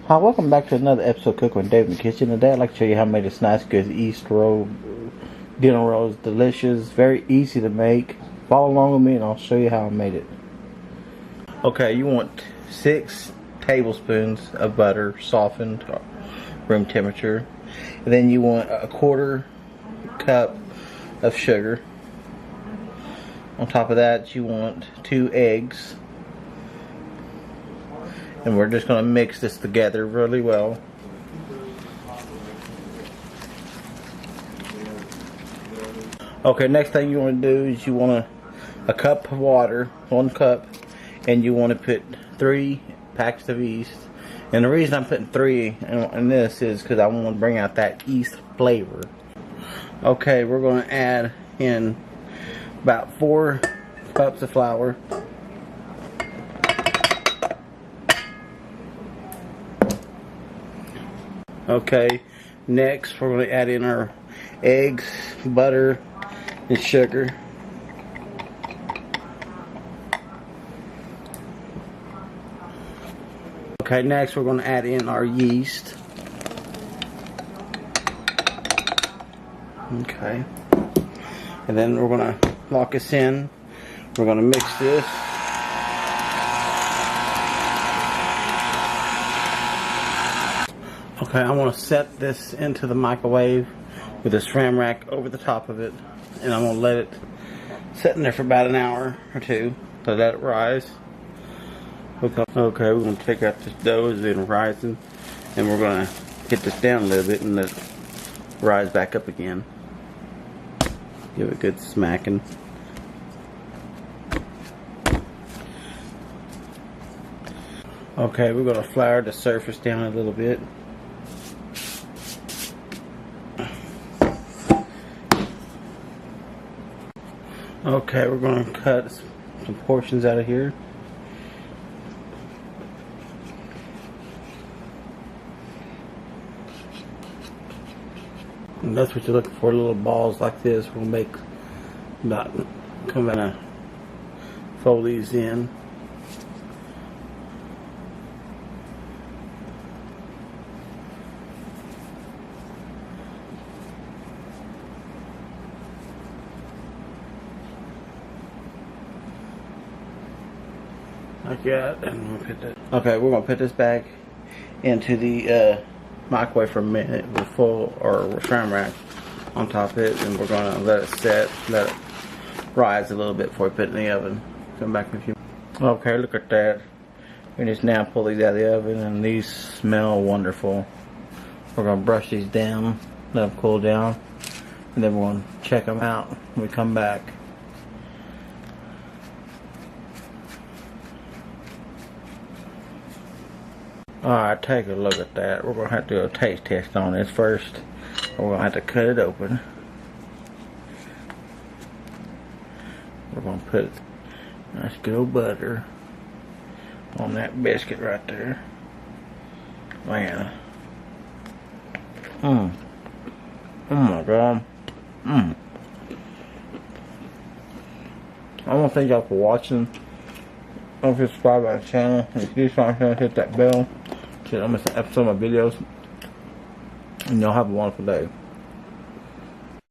Hi, welcome back to another episode of Cooking with Dave in the Kitchen. Today I'd like to show you how I made this nice good yeast roll. Dinner roll is delicious, very easy to make. Follow along with me and I'll show you how I made it. Okay, you want 6 tablespoons of butter, softened, room temperature. And then you want a 1/4 cup of sugar. On top of that you want 2 eggs. And we're just going to mix this together really well. Okay, next thing you want to do is you want a cup of water, 1 cup, and you want to put 3 packs of yeast. And the reason I'm putting 3 in this is because I want to bring out that yeast flavor. Okay, we're going to add in about 4 cups of flour. Okay, next we're going to add in our eggs, butter, and sugar. Okay, next we're going to add in our yeast. Okay, and then we're going to lock this in. We're going to mix this. Okay, I want to set this into the microwave with a saran wrap over the top of it, and I'm going to let it sit in there for about an hour or 2 to let it rise. Okay, we're going to take out this dough as it's rising, and we're going to get this down a little bit and let it rise back up again. Give it a good smacking. Okay, we're going to flour the surface down a little bit. Okay, we're going to cut some portions out of here. And that's what you're looking for, little balls like this. We'll make about, come in, fold these in. Like that, and we'll put that. Okay, we're gonna put this back into the microwave for a minute with full or saran wrap on top of it, and we're gonna let it set, let it rise a little bit before we put it in the oven. Come back in a few. Okay, look at that. We just now pull these out of the oven, and these smell wonderful. We're gonna brush these down, let them cool down, and then we're gonna check them out when we come back. Alright, take a look at that. We're going to have to do a taste test on this first. We're going to have to cut it open. We're going to put nice good old butter on that biscuit right there. Man. Oh my God. I want to thank y'all for watching. Don't forget to subscribe to our channel. If you do something, hit that bell. So don't miss an episode of my videos. And y'all have a wonderful day.